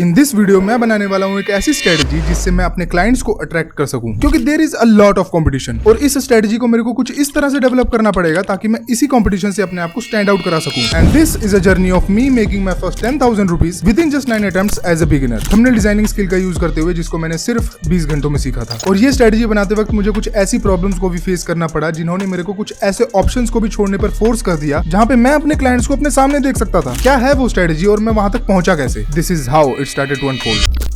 In this video मैं बनाने वाला हूँ एक ऐसी स्ट्रेटजी जिससे मैं अपने क्लाइंट्स को अट्रैक्ट कर सकूं, क्योंकि there is a lot of competition और इस स्ट्रेटजी को मेरे को कुछ इस तरह से डेवलप करना पड़ेगा ताकि मैं इसी कंपटीशन से अपने आप को स्टैंड आउट करा सकूं। And this is a journey of me making my first 10,000 rupees within just 9 attempts as a beginner, thumbnail designing skill का यूज करते हुए, जिसको मैंने सिर्फ 20 घंटों में सीखा था। और ये स्ट्रेटजी बनाते वक्त मुझे कुछ ऐसी प्रॉब्लम्स को भी फेस करना पड़ा जिन्होंने मेरे को कुछ ऐसे ऑप्शंस को भी छोड़ने पर फोर्स कर दिया जहां पे मैं अपने क्लाइंट्स को अपने सामने देख सकता था। क्या है वो स्ट्रेटजी और मैं वहां तक पहुंचा कैसे? This is how it started to unfold.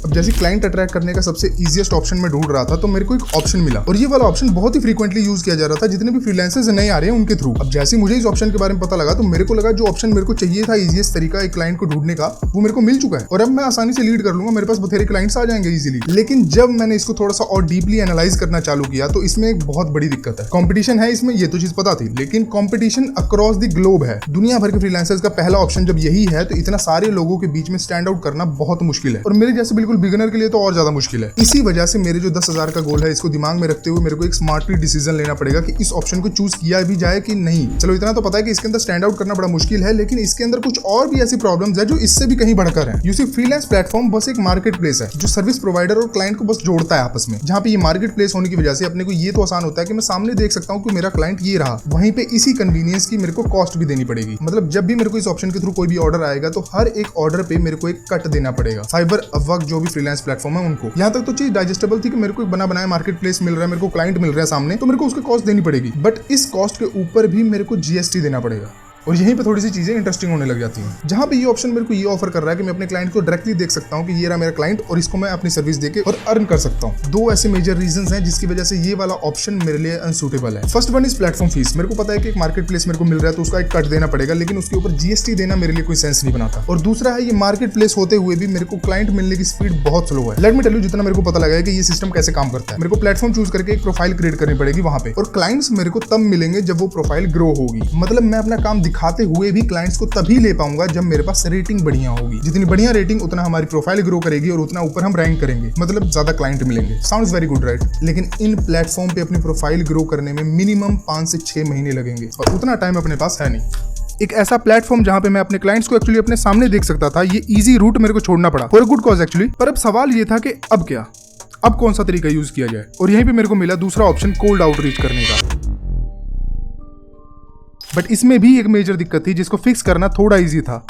अब जैसे क्लाइंट अट्रैक्ट करने का सबसे इजीएस्ट ऑप्शन मैं ढूंढ रहा था तो मेरे को एक ऑप्शन मिला और ये वाला ऑप्शन बहुत ही फ्रीक्वेंटली यूज किया जा रहा था जितने भी फ्रीलांसर्स नए आ रहे हैं उनके थ्रू। अब जैसे मुझे इस ऑप्शन के बारे में पता लगा तो मेरे को लगा जो ऑप्शन मेरे को चाहिए था इजीएस्ट तरीका एक क्लाइंट को ढूंढने का, वो मेरे को मिल चुका है और अब मैं आसानी से लीड कर लूंगा, मेरे पास बथेरे क्लाइंट्स आ जाएंगे इजीली। लेकिन जब मैंने इसको थोड़ा सा और डीपली एनालाइज करना चालू किया तो इसमें एक बहुत बड़ी दिक्कत है। कॉम्पिटिशन है इसमें, ये तो चीज पता थी, लेकिन कॉम्पिटिशन अक्रॉस द ग्लोब है। दुनिया भर के फ्रीलांसर्स का पहला ऑप्शन जब यही है तो इतना सारे लोगों के बीच में स्टैंड आउट करना बहुत मुश्किल है और मेरे जैसे बिल्कुल बिगिनर के लिए तो और ज्यादा मुश्किल है। इसी वजह से मेरे जो 10,000 का गोल है इसको दिमाग में रखते हुए मेरे को एक स्मार्टली डिसीजन लेना पड़ेगा कि इस ऑप्शन को चूज किया भी जाए कि नहीं। चलो इतना तो पता है कि इसके अंदर स्टैंड आउट करना बड़ा मुश्किल है, लेकिन इसके अंदर कुछ और भी ऐसी प्रॉब्लम्स है जो इससे भी कहीं बढ़कर है। यूसी फ्रीलांस प्लेटफॉर्म बस एक मार्केट प्लेस है जो सर्विस प्रोवाइडर और क्लाइंट को बस जोड़ता है आपस में। जहां पे ये मार्केट प्लेस होने की वजह से अपने को ये तो आसान होता है कि मैं सामने देख सकता हूँ कि मेरा क्लाइंट ये रहा, वहीं पे इसी कन्वीनियंस की मेरे को कॉस्ट भी देनी पड़ेगी। मतलब जब भी मेरे को इस ऑप्शन के थ्रू कोई भी ऑर्डर आएगा तो हर एक ऑर्डर पे मेरे को एक कट देना पड़ेगा। फाइवर, अपवर्क जो भी फ्रीलांस प्लेटफॉर्म है उनको। यहाँ तक तो चीज डाइजेस्टेबल थी कि मेरे को एक बना बनाया मार्केट प्लेस मिल रहा है, मेरे को क्लाइंट मिल रहा है सामने, तो मेरे को उसकी कॉस्ट देनी पड़ेगी। बट इस कॉस्ट के ऊपर भी मेरे को जीएसटी देना पड़ेगा और यहीं पे थोड़ी सी चीजें इंटरेस्टिंग होने लग जाती हैं। जहां पे ये ऑप्शन मेरे को ये ऑफर कर रहा है कि मैं अपने क्लाइंट को डायरेक्टली देख सकता हूं कि ये रहा मेरा क्लाइंट और इसको मैं अपनी सर्विस देके और अर्न कर सकता हूं। दो ऐसे मेजर रीजंस हैं जिसकी वजह से ये वाला ऑप्शन मेरे लिए अनसूटेबल है। First one is platform fees. मेरे को पता है कि एक मार्केट प्लेस मेरे को मिल रहा है तो उसका एक कट देना पड़ेगा, लेकिन उसके ऊपर जीएसटी देना मेरे लिए कोई सेंस नहीं बनाता। और दूसरा है ये मार्केट प्लेस होते हुए भी मेरे को क्लाइंट मिलने की स्पीड बहुत स्लो है। लेट मी टेल यू, जितना मेरे को पता लगा है कि ये सिस्टम कैसे काम करता है। मेरे को प्लेटफॉर्म चूज करके एक प्रोफाइल क्रिएट करनी पड़ेगी वहां पे, और क्लाइंट्स मेरे को तब मिलेंगे जब वो प्रोफाइल ग्रो होगी। मतलब मैं अपना काम दिखाते हुए भी क्लाइंट्स को तभी ले पाऊंगा जब मेरे पास रेटिंग बढ़िया होगी। जितनी बढ़िया रेटिंग उतना हमारी प्रोफाइल ग्रो करेगी और उतना ऊपर हम रैंक करेंगे, मतलब ज्यादा क्लाइंट मिलेंगे। Sounds very good right? लेकिन इन प्लेटफॉर्म पे अपनी प्रोफाइल ग्रो करने में मिनिमम 5 से 6 महीने लगेंगे और उतना टाइम अपने पास है नहीं। एक ऐसा प्लेटफॉर्म जहां पे मैं अपने क्लाइंट्स को एक्चुअली अपने सामने देख सकता था, ये इजी रूट मेरे को छोड़ना पड़ा for a good cause actually. पर अब सवाल ये था कि अब क्या, अब कौन सा तरीका यूज किया जाए? और यहीं पे मेरे को मिला दूसरा ऑप्शन, कोल्ड आउटरीच करने का। बट इसमें भी एक मेजर दिक्कत थी जिसको फिक्स करना थोड़ा इजी था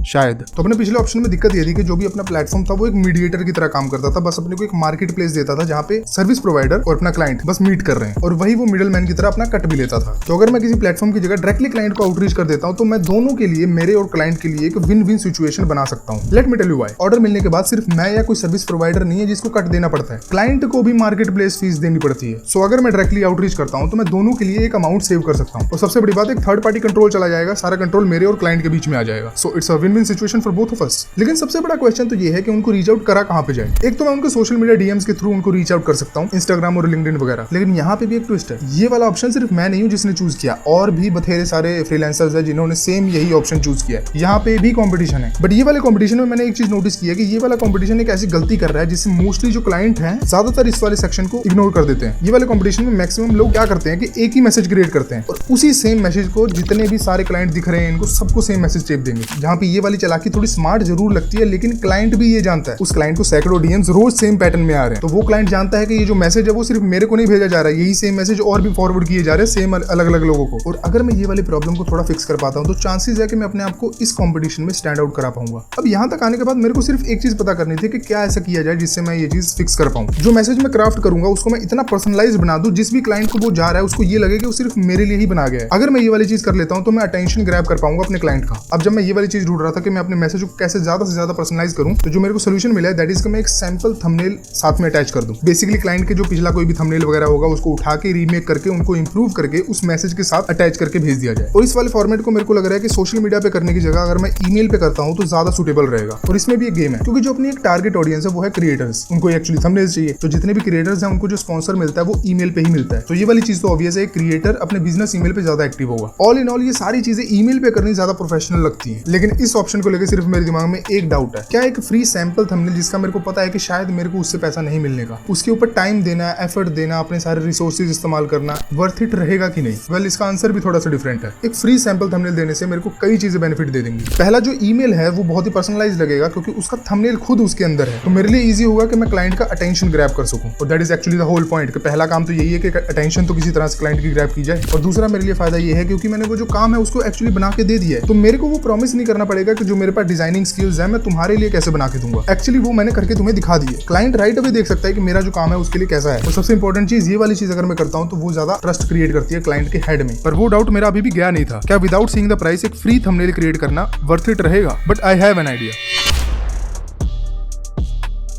शायद। तो अपने पिछले ऑप्शन में दिक्कत ये थी कि जो भी अपना प्लेटफॉर्म था वो एक मीडिएटर की तरह काम करता था, बस अपने को एक मार्केट प्लेस देता था जहां पे सर्विस प्रोवाइडर और अपना क्लाइंट बस मीट कर रहे हैं और वही वो मिडल मैन की तरह अपना कट भी लेता था। तो अगर मैं किसी प्लेटफॉर्म की जगह डायरेक्टली क्लाइंट को आउटरीच कर देता हूं तो मैं दोनों के लिए, मेरे और क्लाइंट के लिए एक विन विन सिचुएशन बना सकता हूं। Let me tell you why. Order मिलने के बाद सिर्फ मैं या कोई सर्विस प्रोवाइडर नहीं है जिसको कट देना पड़ता है, क्लाइंट को भी मार्केट प्लेस फीस देनी पड़ती है। सो अगर मैं डायरेक्टली आउटरीच करता हूं तो मैं दोनों के लिए एक अमाउंट सेव कर सकता हूं और सबसे बड़ी बात, एक थर्ड पार्टी कंट्रोल चला जाएगा, सारा कंट्रोल मेरे और क्लाइंट के बीच में आ जाएगा। So it's a win win situation for both of us. लेकिन सबसे बड़ा क्वेश्चन तो ये है कि उनको रीच आउट करा कहां पे जाए। एक तो मैं उनको सोशल मीडिया डीएम्स के थ्रू उनको रीच आउट कर सकता हूं, इंस्टाग्राम और लिंक्डइन वगैरह। लेकिन यहाँ पे भी एक ट्विस्ट है, ये वाला ऑप्शन सिर्फ मैं नहीं हूं जिसने चूज किया, और भी बथेरे सारे फ्रीलांसर्स हैं जिन्होंने सेम यही ऑप्शन चूज किया है। यहाँ पे भी कंपटीशन है, बट ये वाले कंपटीशन में मैंने एक चीज नोटिस की है कि ये वाला कंपटीशन एक ऐसी गलती कर रहा है जिससे मोस्टली जो क्लाइंट हैं ज्यादातर इस वाले सेक्शन को इग्नोर कर देते हैं। ये वाले कंपटीशन में मैक्सिमम लोग क्या करते हैं कि एक ही मैसेज क्रिएट करते हैं और उसी सेम मैसेज को जितने भी सारे क्लाइंट दिख रहे हैं इनको सबको सेम मैसेज चेप देंगे। जहाँ पे ये वाली चालाकी थोड़ी स्मार्ट जरूर लगती है, लेकिन क्लाइंट भी ये जानता है, उस क्लाइंट को सैकड़ों डीएम्स रोज सेम पैटर्न में आ रहे हैं, तो वो क्लाइंट जानता है कि ये जो मैसेज है वो सिर्फ मेरे को नहीं भेजा जा रहा है, यही सेम मैसेज और भी फॉरवर्ड किए जा रहे हैं सेम अलग अलग लोगों को। और अगर मैं ये वाली प्रॉब्लम को थोड़ा फिक्स कर पाता हूं तो चांसेस है कि मैं अपने आप को इस कंपटीशन में स्टैंड आउट करा पाऊंगा। अब यहां तक आने के बाद मेरे को सिर्फ एक चीज पता करनी थी कि क्या ऐसा किया जाए जिससे मैं ये चीज फिक्स कर पाऊं। जो मैसेज मैं क्राफ्ट करूंगा उसको मैं इतना पर्सनलाइज बना दूं जिस भी क्लाइंट को वो जा रहा है उसको ये लगे कि वो सिर्फ मेरे लिए ही बना गया है। अगर मैं ये वाली चीज कर लेता हूं तो मैं अटेंशन ग्रैब कर पाऊंगा अपने क्लाइंट का। अब जब मैं ये वाली चीज ढूंढ रहा था कि मैं अपने मैसेज को कैसे ज्यादा से ज्यादा पर्सनलाइज करूं, तो जो मेरे को सोल्यूशन मिला है दैट इज कि मैं एक सैंपल थंबनेल साथ में अटैच कर दूं। बेसिकली क्लाइंट के जो पिछला कोई भी थंबनेल वगैरह होगा उसको उठा के रीमेक करके उनको इंप्रूव करके उस मैसेज के साथ अटैच करके भेज दिया जाए। और इस वाले फॉर्मेट को मेरे को लग रहा है कि सोशल मीडिया पे करने की जगह अगर मैं ईमेल पे करता हूं तो ज्यादा सुटेबल रहेगा। और इसमें भी एक गेम है, क्योंकि जो अपनी एक टारगेट ऑडियंस है वो है क्रिएटर्स, उनको एक्चुअली थंबनेल्स चाहिए, तो जितने भी क्रिएटर्स हैं उनको जो स्पॉन्सर मिलता है वो ईमेल पे ही मिलता है। तो ये वाली चीज तो ऑब्वियस है, क्रिएटर अपने बिजनेस ईमेल पे ज्यादा एक्टिव होगा। ऑल इन ऑल ये सारी चीजें ईमेल पे करनी ज्यादा प्रोफेशनल लगती है, लेकिन इस ऑप्शन को लेकर सिर्फ मेरे दिमाग में एक डाउट है, क्या एक फ्री सैंपल थंबनेल जिसका मेरे को पता है कि शायद मेरे को उससे पैसा नहीं मिलने का, उसके ऊपर टाइम देना, एफर्ट देना, अपने सारे रिसोर्सेज इस्तेमाल करना, वर्थ इट रहेगा कि नहीं? वेल, इसका आंसर भी थोड़ा सा डिफरेंट है। एक फ्री सैंपल थंबनेल देने से मेरे को कई चीजें बेनिफिट दे देंगी। पहला, जो ईमेल है वो बहुत ही पर्सनलाइज लगेगा क्योंकि उसका थंबनेल खुद उसके अंदर है, तो मेरे लिए इजी होगा कि मैं क्लाइंट का अटेंशन ग्रैब कर सकूं। और that is actually the whole point कि पहला काम तो यही है कि अटेंशन तो किसी तरह से क्लाइंट की ग्रैब की जाए, और दूसरा मेरे लिए फायदा ये है क्योंकि मैंने वो जो काम है उसको एक्चुअली बना के दे दिया है, तो मेरे को वो प्रॉमिस नहीं करना पड़ेगा कि जो मेरे पास डिजाइनिंग स्किल्स है मैं तुम्हारे लिए कैसे बना के दूंगा। एक्चुअली वो मैंने करके तुम्हें दिखा दी है। क्लाइंट राइट अवे देख सकता है कि मेरा जो काम है उसके लिए कैसा है। और सबसे इंपॉर्टेंट चीज, ये वाली चीज अगर मैं करता हूं तो वो ज्यादा ट्रस्ट क्रिएट करती है क्लाइंट के हेड में। पर वो डाउट मेरा अभी भी गया नहीं था, क्या विदाउट सीइंग द प्राइस एक फ्री थंबनेल क्रिएट करना वर्थ इट रहेगा? But I have an idea.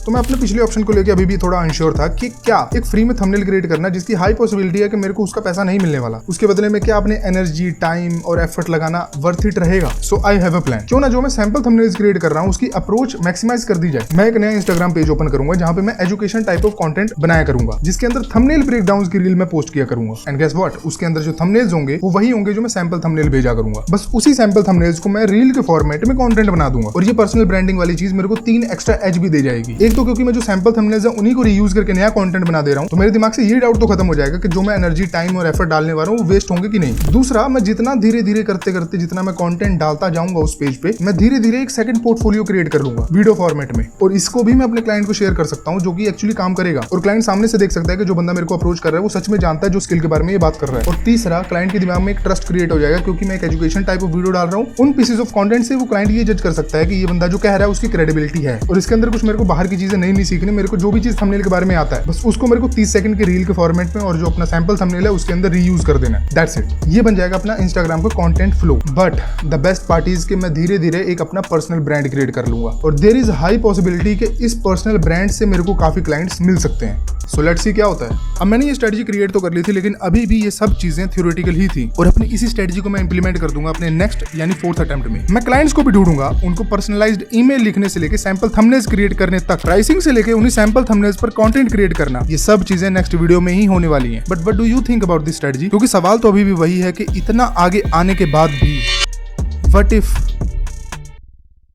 तो मैं अपने पिछले ऑप्शन को लेकर अभी भी थोड़ा अनश्योर था कि क्या एक फ्री में थंबनेल क्रिएट करना जिसकी हाई पॉसिबिलिटी है कि मेरे को उसका पैसा नहीं मिलने वाला, उसके बदले में क्या अपने एनर्जी, टाइम और एफर्ट लगाना वर्थ इट रहेगा? सो आई हैव अ प्लान। क्यों ना जो मैं सैंपल थंबनेल्स क्रिएट कर रहा हूं उसकी अप्रोच मैक्सिमाइज कर दी जाए। मैं एक नया इंस्टाग्राम पेज ओपन करूंगा जहां पे मैं एजुकेशन टाइप ऑफ कंटेंट बनाया करूंगा, जिसके अंदर थंबनेल ब्रेकडाउन की रील मैं पोस्ट किया करूंगा। एंड गेस व्हाट, उसके अंदर जो थंबनेल्स होंगे वो वही होंगे जो मैं सैंपल थंबनेल भेजा करूंगा। बस उसी सैंपल थंबनेल्स को मैं रील के फॉर्मेट में कंटेंट बना दूंगा। और ये पर्सनल ब्रांडिंग वाली चीज मेरे को 3 एक्स्ट्रा एज भी दे जाएगी। एक तो क्योंकि मैं जो सैंपल थंबनेल्स है उन्हीं को रीयूज करके नया कंटेंट बना दे रहा हूं, तो मेरे दिमाग से ये डाउट तो खत्म हो जाएगा कि जो मैं एनर्जी, टाइम और एफर्ट डालने वाला हूं वो वेस्ट होंगे कि नहीं। दूसरा, मैं जितना धीरे धीरे करते करते जितना मैं कंटेंट डालता जाऊंगा उस पेज पे, मैं धीरे धीरे एक सेकंड पोर्टफोलियो क्रिएट कर लूंगा वीडियो फॉर्मेट में, और इसको भी मैं अपने क्लाइंट को शेयर कर सकता हूं जो कि एक्चुअली काम करेगा। और क्लाइंट सामने से देख सकता है कि जो बंदा मेरे को अप्रोच कर रहा है वो सच में जानता है जो स्किल के बारे में ये बात कर रहा है। और तीसरा, क्लाइंट के दिमाग में एक ट्रस्ट क्रिएट हो जाएगा क्योंकि मैं एक एजुकेशन टाइप ऑफ वीडियो डाल रहा हूं। उन पीसेस ऑफ कंटेंट से वो क्लाइंट ये जज कर सकता है कि ये बंदा जो कह रहा है उसकी क्रेडिबिलिटी है, और इसके अंदर कुछ मेरे को बाहर की चीजें नहीं सीखनी। मेरे को जो भी चीज थंबनेल के बारे में आता है बस उसको मेरे को 30 सेकंड के रील के फॉर्मेट में और जो अपना सैंपल थंबनेल है उसके अंदर रीयूज कर देना है। That's it. ये बन जाएगा अपना इंस्टाग्राम का content flow. But the best part is कि मैं धीरे धीरे एक अपना पर्सनल ब्रांड क्रिएट कर लूंगा, और देयर इज हाई पॉसिबिलिटी कि इस पर्सनल ब्रांड से मेरे को काफी क्लाइंट्स मिल सकते हैं। सो लेट्स सी क्या होता है। अब मैंने ये स्ट्रेटजी क्रिएट तो कर ली थी, लेकिन अभी भी ये सब चीजें थ्योरेटिकल ही थी, और अपनी इसी स्ट्रेटजी को मैं इंप्लीमेंट कर दूंगा अपने नेक्स्ट यानी 4th अटेम्प्ट में। मैं क्लाइंट्स को भी ढूंढूंगा, उनको पर्सनलाइज्ड ईमेल लिखने से लेके सैंपल थंबनेल्स क्रिएट करने तक, प्राइसिंग से लेके उन्हीं सैंपल थंबनेल्स पर कंटेंट क्रिएट करना, ये सब चीजें नेक्स्ट वीडियो में ही होने वाली हैं। But what do you think about this strategy? क्योंकि सवाल तो अभी भी वही है कि इतना आगे आने के बाद भी व्हाट इफ